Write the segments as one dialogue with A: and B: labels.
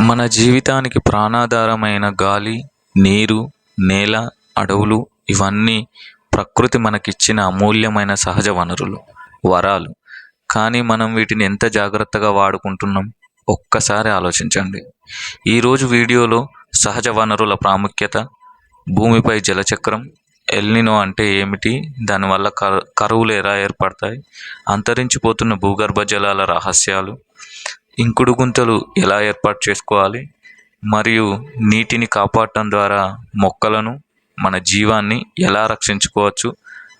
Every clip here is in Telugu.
A: మన జీవితానికి ప్రాణాధారమైన గాలి, నీరు, నేల, అడవులు ఇవన్నీ ప్రకృతి మనకిచ్చిన అమూల్యమైన సహజ వనరులు, వరాలు. కానీ మనం వీటిని ఎంత జాగ్రత్తగా వాడుకుంటున్నాం ఒక్కసారి ఆలోచించండి. ఈరోజు వీడియోలో సహజ వనరుల ప్రాముఖ్యత, భూమిపై జలచక్రం, ఎల్నినో అంటే ఏమిటి, దానివల్ల కరువులు ఎలా ఏర్పడతాయి, అంతరించిపోతున్న భూగర్భ జలాల రహస్యాలు, ఇంకుడు గుంతలు ఎలా ఏర్పాటు చేసుకోవాలి, మరియు నీటిని కాపాడటం ద్వారా మొక్కలను, మన జీవాన్ని ఎలా రక్షించుకోవచ్చు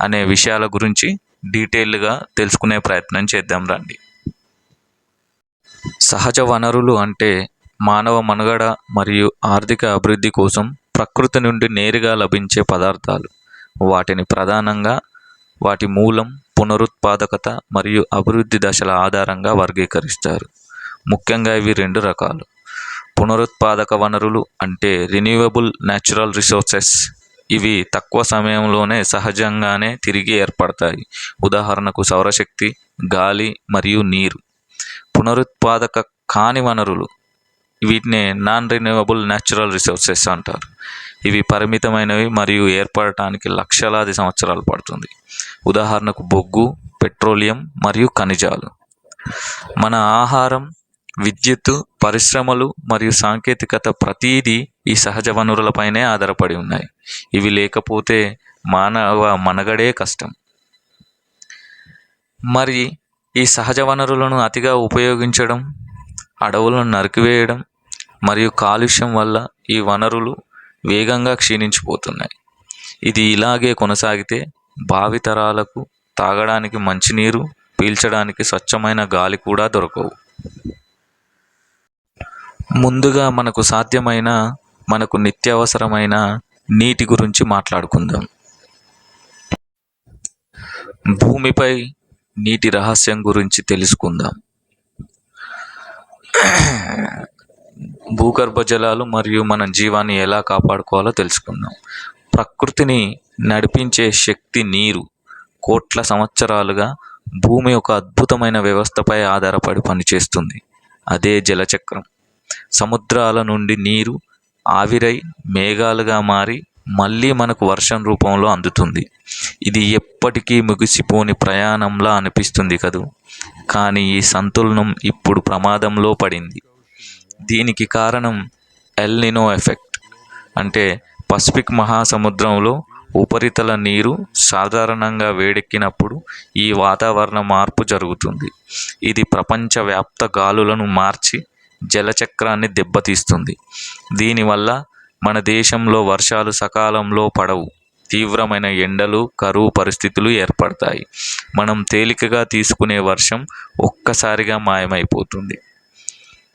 A: అనే విషయాల గురించి డీటెయిల్గా తెలుసుకునే ప్రయత్నం చేద్దాం రండి. సహజ వనరులు అంటే మానవ మనుగడ మరియు ఆర్థిక అభివృద్ధి కోసం ప్రకృతి నుండి నేరుగా లభించే పదార్థాలు. వాటిని ప్రధానంగా వాటి మూలం, పునరుత్పాదకత మరియు అభివృద్ధి దశల ఆధారంగా వర్గీకరిస్తారు. ముఖ్యంగా ఇవి రెండు రకాలు. పునరుత్పాదక వనరులు అంటే రిన్యూవబుల్ న్యాచురల్ రిసోర్సెస్. ఇవి తక్కువ సమయంలోనే సహజంగానే తిరిగి ఏర్పడతాయి. ఉదాహరణకు సౌరశక్తి, గాలి మరియు నీరు. పునరుత్పాదక కాని వనరులు, వీటిని నాన్ రిన్యూవబుల్ న్యాచురల్ రిసోర్సెస్ అంటారు. ఇవి పరిమితమైనవి మరియు ఏర్పడటానికి లక్షలాది సంవత్సరాలు పడుతుంది. ఉదాహరణకు బొగ్గు, పెట్రోలియం మరియు ఖనిజాలు. మన ఆహారం, విద్యుత్తు, పరిశ్రమలు మరియు సాంకేతికత ప్రతీదీ ఈ సహజ వనరులపైనే ఆధారపడి ఉన్నాయి. ఇవి లేకపోతే మానవ మనుగడే కష్టం. మరి ఈ సహజ వనరులను అతిగా ఉపయోగించడం, అడవులను నరికివేయడం మరియు కాలుష్యం వల్ల ఈ వనరులు వేగంగా క్షీణించిపోతున్నాయి. ఇది ఇలాగే కొనసాగితే భావితరాలకు తాగడానికి మంచినీరు, పీల్చడానికి స్వచ్ఛమైన గాలి కూడా దొరకవు. ముందుగా మనకు సాధ్యమైన, మనకు నిత్యావసరమైన నీటి గురించి మాట్లాడుకుందాం. భూమిపై నీటి రహస్యం గురించి తెలుసుకుందాం. భూగర్భ జలాలు మరియు మన జీవాన్ని ఎలా కాపాడుకోవాలో తెలుసుకుందాం. ప్రకృతిని నడిపించే శక్తి నీరు. కోట్ల సంవత్సరాలుగా భూమి ఒక అద్భుతమైన వ్యవస్థపై ఆధారపడి పనిచేస్తుంది. అదే జలచక్రం. సముద్రాల నుండి నీరు ఆవిరై మేఘాలుగా మారి మళ్ళీ మనకు వర్షం రూపంలో అందుతుంది. ఇది ఎప్పటికీ ముగిసిపోని ప్రయాణంలా అనిపిస్తుంది కదూ. కానీ ఈ సంతులనం ఇప్పుడు ప్రమాదంలో పడింది. దీనికి కారణం ఎల్నినో ఎఫెక్ట్. అంటే పసిఫిక్ మహాసముద్రంలో ఉపరితల నీరు సాధారణంగా వేడెక్కినప్పుడు ఈ వాతావరణ మార్పు జరుగుతుంది. ఇది ప్రపంచవ్యాప్త గాలులను మార్చి జలచక్రాన్ని దెబ్బతీస్తుంది. దీనివల్ల మన దేశంలో వర్షాలు సకాలంలో పడవు. తీవ్రమైన ఎండలు, కరువు పరిస్థితులు ఏర్పడతాయి. మనం తేలికగా తీసుకునే వర్షం ఒక్కసారిగా మాయమైపోతుంది.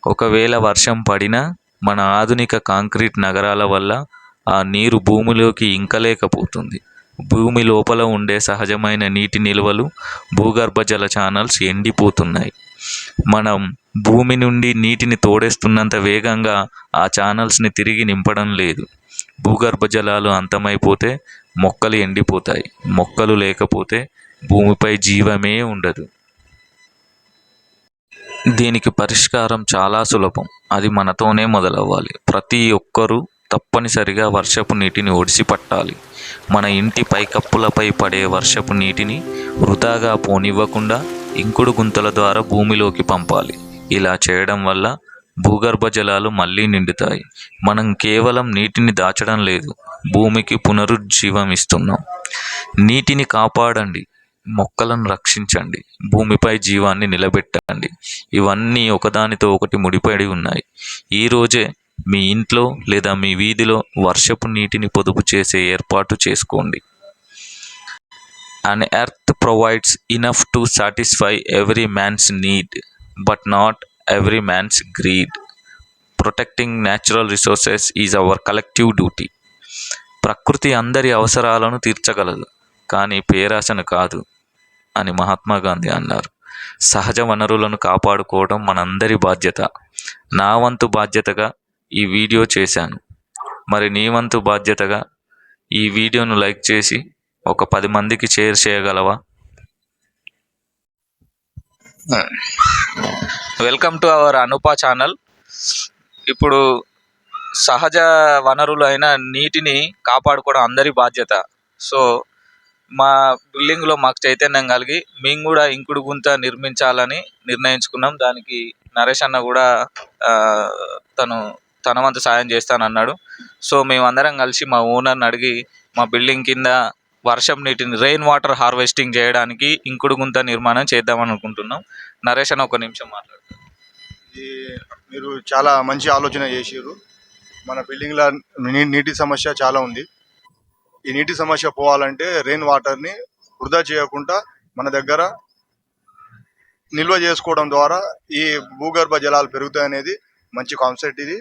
A: ఒకవేళ వర్షం పడినా మన ఆధునిక కాంక్రీట్ నగరాల వల్ల ఆ నీరు భూమిలోకి ఇంకలేకపోతుంది. భూమి లోపల ఉండే సహజమైన నీటి నిల్వలు, భూగర్భ జల ఛానల్స్ ఎండిపోతున్నాయి. మనం భూమి నుండి నీటిని తోడేస్తున్నంత వేగంగా ఆ ఛానల్స్ని తిరిగి నింపడం లేదు. భూగర్భ జలాలు అంతమైపోతే మొక్కలు ఎండిపోతాయి. మొక్కలు లేకపోతే భూమిపై జీవమే ఉండదు. దీనికి పరిష్కారం చాలా సులభం. అది మనతోనే మొదలవ్వాలి. ప్రతి ఒక్కరూ తప్పనిసరిగా వర్షపు నీటిని ఒడిసి పట్టాలి. మన ఇంటి పైకప్పులపై పడే వర్షపు నీటిని వృధాగా పోనివ్వకుండా ఇంకుడు గుంతల ద్వారా భూమిలోకి పంపాలి. ఇలా చేయడం వల్ల భూగర్భ జలాలు మళ్ళీ నిండుతాయి. మనం కేవలం నీటిని దాచడం లేదు, భూమికి పునరుజ్జీవం ఇస్తున్నాం. నీటిని కాపాడండి, మొక్కలను రక్షించండి, భూమిపై జీవాన్ని నిలబెట్టండి. ఇవన్నీ ఒకదానితో ఒకటి ముడిపడి ఉన్నాయి. ఈరోజే మీ ఇంట్లో లేదా మీ వీధిలో వర్షపు నీటిని పొదుపు చేసే ఏర్పాటు చేసుకోండి. An earth provides enough to satisfy every man's need, but not every man's greed. Protecting natural resources is our collective duty. ప్రకృతి అందరి అవసరాలను తీర్చగలదు, కానీ పేరాశను కాదు అని మహాత్మా గాంధీ అన్నారు. సహజ వనరులను కాపాడుకోవడం మనందరి బాధ్యత. నా వంతు బాధ్యతగా ఈ వీడియో చేశాను. మరి నీ వంతు బాధ్యతగా ఈ వీడియోను లైక్ చేసి ఒక 10 మందికి షేర్ చేయగలవా? Welcome to our Anupa channel. ఇప్పుడు సహజ వనరులు అయిన నీటిని కాపాడుకోవడం అందరి బాధ్యత. సో మా బిల్డింగ్లో మాకు చైతన్యం కలిగి మేము కూడా ఇంకుడు గుంత నిర్మించాలని నిర్ణయించుకున్నాం. దానికి నరేష్ అన్న కూడా ఆ, తను తన వంతు సాయం చేస్తానన్నాడు. సో మేమందరం కలిసి మా ఓనర్ని అడిగి మా బిల్డింగ్ కింద వర్షం నీటిని రెయిన్ వాటర్ హార్వెస్టింగ్ చేయడానికి ఇంకుడు గుంత నిర్మాణం చేద్దామని అనుకుంటున్నాం. నరేష్ అన్న ఒక నిమిషం మాట్లాడతారు.
B: ఇది మీరు చాలా మంచి ఆలోచన చేసారు. మన బిల్డింగ్లో నీటి సమస్య చాలా ఉంది. ఈ నీటి సమస్య పోవాలంటే రెయిన్ వాటర్ని వృధా చేయకుండా మన దగ్గర నిల్వ చేసుకోవడం ద్వారా ఈ భూగర్భ జలాలు పెరుగుతాయనేది మంచి కాన్సెప్ట్ ఇది.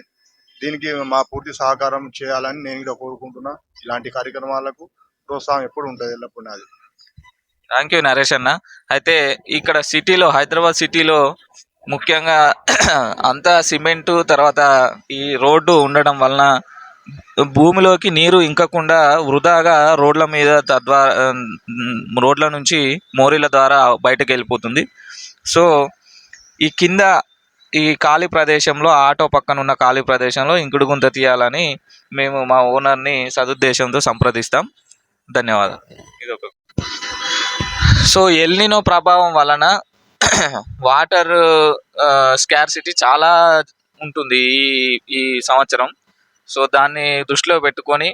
B: దీనికి మా పూర్తి సహకారం చేయాలని నేను కూడా కోరుకుంటున్నా. ఇలాంటి కార్యక్రమాలకు ప్రోత్సాహం ఎప్పుడు ఉంటుంది, ఎల్లప్పుడు నాది.
A: థ్యాంక్ యూ నరేష్ అన్న. అయితే ఇక్కడ సిటీలో, హైదరాబాద్ సిటీలో ముఖ్యంగా అంతా సిమెంటు, తర్వాత ఈ రోడ్డు ఉండడం వలన భూమిలోకి నీరు ఇంకకుండా వృధాగా రోడ్ల మీద తద్వారా రోడ్ల నుంచి మోరీల ద్వారా బయటకు వెళ్ళిపోతుంది. సో ఈ కింద ఈ ఖాళీ ప్రదేశంలో, ఆటో పక్కన ఉన్న ఖాళీ ప్రదేశంలో ఇంకుడు గుంత తీయాలని మేము మా ఓనర్ని సదుద్దేశంతో సంప్రదిస్తాం. ధన్యవాదాలు. ఇదొక సో ఎల్నినో ప్రభావం వలన వాటర్ స్కార్సిటీ చాలా ఉంటుంది ఈ సంవత్సరం. సో దాన్ని దృష్టిలో పెట్టుకొని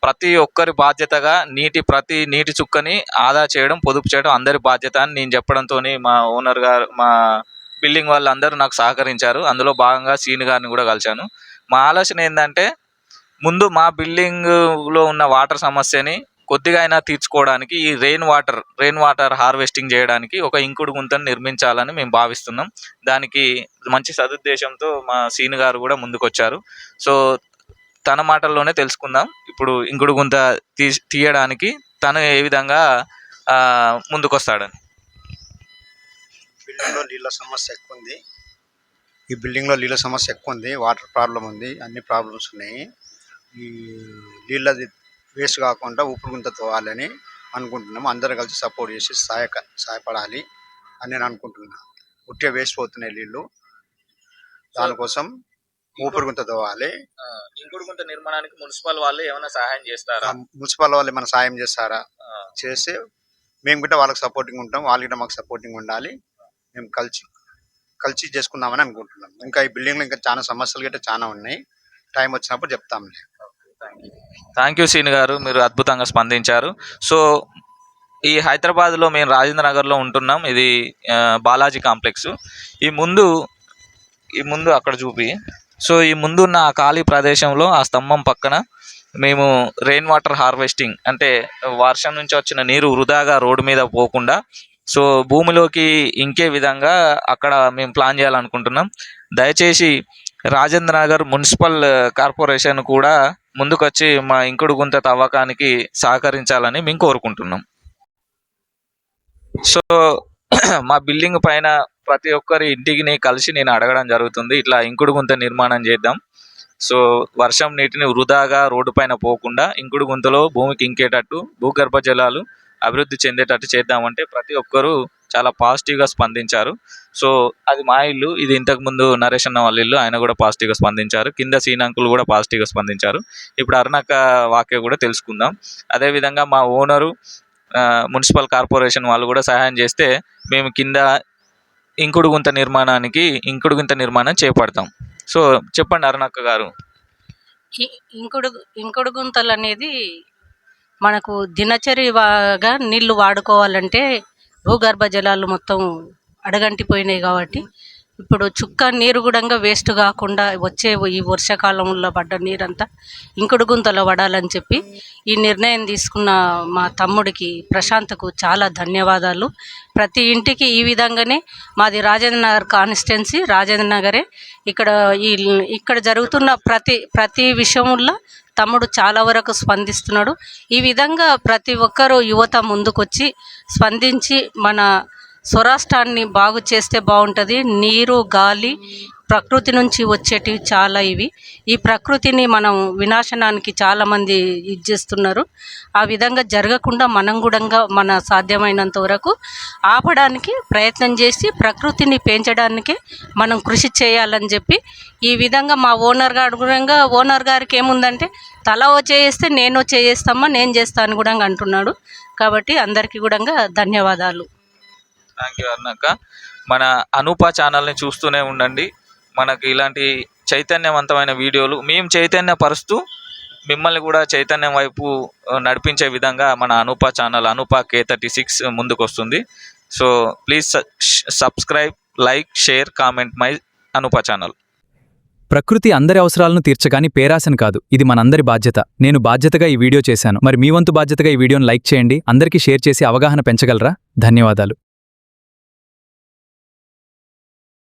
A: ప్రతి ఒక్కరి బాధ్యతగా ప్రతి నీటి చుక్కని ఆదా చేయడం, పొదుపు చేయడం అందరి బాధ్యత అని నేను చెప్పడంతో మా ఓనర్ గారు, మా బిల్డింగ్ వాళ్ళందరూ నాకు సహకరించారు. అందులో భాగంగా సీని గారిని కూడా కలిశాను. మా ఆలోచన ఏంటంటే, ముందు మా బిల్డింగ్లో ఉన్న వాటర్ సమస్యని కొద్దిగా అయినా తీర్చుకోవడానికి ఈ రెయిన్ వాటర్ హార్వెస్టింగ్ చేయడానికి ఒక ఇంకుడు గుంతను నిర్మించాలని మేము భావిస్తున్నాం. దానికి మంచి సదుద్దేశంతో మా సీని గారు కూడా ముందుకొచ్చారు. సో తన మాటల్లోనే తెలుసుకుందాం ఇప్పుడు ఇంకుడు గుంత తీయడానికి తను ఏ విధంగా ముందుకొస్తాడని.
C: బిల్డింగ్లో నీళ్ళ సమస్య ఎక్కువ ఉంది. ఈ బిల్డింగ్లో నీళ్ళ సమస్య ఎక్కువ ఉంది. వాటర్ ప్రాబ్లం ఉంది, అన్ని ప్రాబ్లమ్స్ ఉన్నాయి. ఈ నీళ్ళది వేస్ట్ కాకుండా ఊపిరి గుంత తోవాలని అనుకుంటున్నాము. అందరూ కలిసి సపోర్ట్ చేసి సహాయపడాలి అని నేను అనుకుంటున్నాను. ఉట్టిగా వేస్ట్ పోతున్నాయి నీళ్ళు, దానికోసం ఊపిరి గుంత తోవాలి.
A: ఇంకుడు గుంత నిర్మాణానికి మున్సిపల్ వాళ్ళు ఏమైనా సహాయం చేస్తారా?
C: మున్సిపల్ వాళ్ళు ఏమైనా సాయం చేస్తారా? చేస్తే మేము కూడా వాళ్ళకి సపోర్టింగ్ ఉంటాం, వాళ్ళు కూడా మాకు సపోర్టింగ్ ఉండాలి. మేము కలిసి చేసుకుందామని అనుకుంటున్నాం. ఇంకా ఈ బిల్డింగ్లో ఇంకా చాలా సమస్యలు గట్రా చాలా ఉన్నాయి. టైం వచ్చినప్పుడు చెప్తాంలే.
A: థ్యాంక్ యూ సీని గారు, మీరు అద్భుతంగా స్పందించారు. సో ఈ హైదరాబాద్లో మేము రాజేంద్ర నగర్లో ఉంటున్నాం. ఇది బాలాజీ కాంప్లెక్స్. ఈ ముందు అక్కడ చూపి, సో ఈ ముందున్న ఆ ఖాళీ ప్రదేశంలో ఆ స్తంభం పక్కన మేము రెయిన్ వాటర్ హార్వెస్టింగ్, అంటే వర్షం నుంచి వచ్చిన నీరు వృధాగా రోడ్డు మీద పోకుండా సో భూమిలోకి ఇంకే విధంగా అక్కడ మేము ప్లాన్ చేయాలనుకుంటున్నాం. దయచేసి రాజేంద్ర నగర్ మున్సిపల్ కార్పొరేషన్ కూడా ముందుకొచ్చి మా ఇంకుడు గుంత తవ్వకానికి సహకరించాలని మేము కోరుకుంటున్నాం. సో మా బిల్డింగ్ పైన ప్రతి ఒక్కరి ఇంటికి కలిసి నేను అడగడం జరుగుతుంది, ఇట్లా ఇంకుడు గుంత నిర్మాణం చేద్దాం. సో వర్షం నీటిని వృధాగా రోడ్డు పైన పోకుండా ఇంకుడు గుంతలో భూమికి ఇంకేటట్టు, భూగర్భ జలాలు అభివృద్ధి చెందేటట్టు చేద్దామంటే ప్రతి ఒక్కరూ చాలా పాజిటివ్గా స్పందించారు. సో అది మా ఇల్లు, ఇది ఇంతకుముందు నరేష్ అన్న వాళ్ళ ఇల్లు, ఆయన కూడా పాజిటివ్గా స్పందించారు. కింద సీనాంకులు కూడా పాజిటివ్గా స్పందించారు. ఇప్పుడు అరుణక్క వాక్య కూడా తెలుసుకుందాం. అదేవిధంగా మా ఓనరు, మున్సిపల్ కార్పొరేషన్ వాళ్ళు కూడా సహాయం చేస్తే మేము కింద ఇంకుడు గుంత నిర్మాణం చేపడతాం. సో చెప్పండి అరుణక్క గారు.
D: ఇంకుడు గుంతలు అనేది మనకు దినచర్యగా నీళ్లు వాడుకోవాలంటే భూగర్భ జలాలు మొత్తం అడగంటిపోయినాయి కాబట్టి ఇప్పుడు చుక్క నీరు కూడా వేస్ట్ కాకుండా వచ్చే ఈ వర్షాకాలంలో పడ్డ నీరంతా ఇంకుడు గుంతలో పడాలని చెప్పి ఈ నిర్ణయం తీసుకున్న మా తమ్ముడికి ప్రశాంత్కు చాలా ధన్యవాదాలు. ప్రతి ఇంటికి ఈ విధంగానే మాది రాజేంద్ర నగర్ కాన్స్టిట్యున్సీ, రాజేంద్ర నగరే. ఇక్కడ జరుగుతున్న ప్రతి విషయంలో తమ్ముడు చాలా వరకు స్పందిస్తున్నాడు. ఈ విధంగా ప్రతి ఒక్కరూ యువత ముందుకొచ్చి స్పందించి మన స్వరాష్ట్రాన్ని బాగు చేస్తే బాగుంటుంది. నీరు, గాలి, ప్రకృతి నుంచి వచ్చేటివి చాలా ఇవి. ఈ ప్రకృతిని మనం వినాశనానికి చాలామంది ఇది చేస్తున్నారు. ఆ విధంగా జరగకుండా మనం కూడా మన సాధ్యమైనంత వరకు ఆపడానికి ప్రయత్నం చేసి ప్రకృతిని పెంచడానికి మనం కృషి చేయాలని చెప్పి ఈ విధంగా మా ఓనర్ గారికి ఏముందంటే తల ఓ చేస్తే నేను చేస్తామా, నేను చేస్తాను కూడా అంటున్నాడు. కాబట్టి అందరికీ కూడా ధన్యవాదాలు.
A: థ్యాంక్ యూ అన్నక్క. మన అనూప ఛానల్ని చూస్తూనే ఉండండి. మనకి ఇలాంటి చైతన్యవంతమైన వీడియోలు మేము చైతన్యపరుస్తూ మిమ్మల్ని కూడా చైతన్యం వైపు నడిపించే విధంగా మన అనూప ఛానల్ అనూప K36 ముందుకు వస్తుంది. So please subscribe, like, share, comment my Anupa channel.
E: ప్రకృతి అందరి అవసరాలను తీర్చగాని పేరాశను కాదు. ఇది మనందరి బాధ్యత. నేను బాధ్యతగా ఈ వీడియో చేశాను. మరి మీ వంతు బాధ్యతగా ఈ వీడియోను లైక్ చేయండి. అందరికీ షేర్ చేసి అవగాహన పెంచగలరా? ధన్యవాదాలు.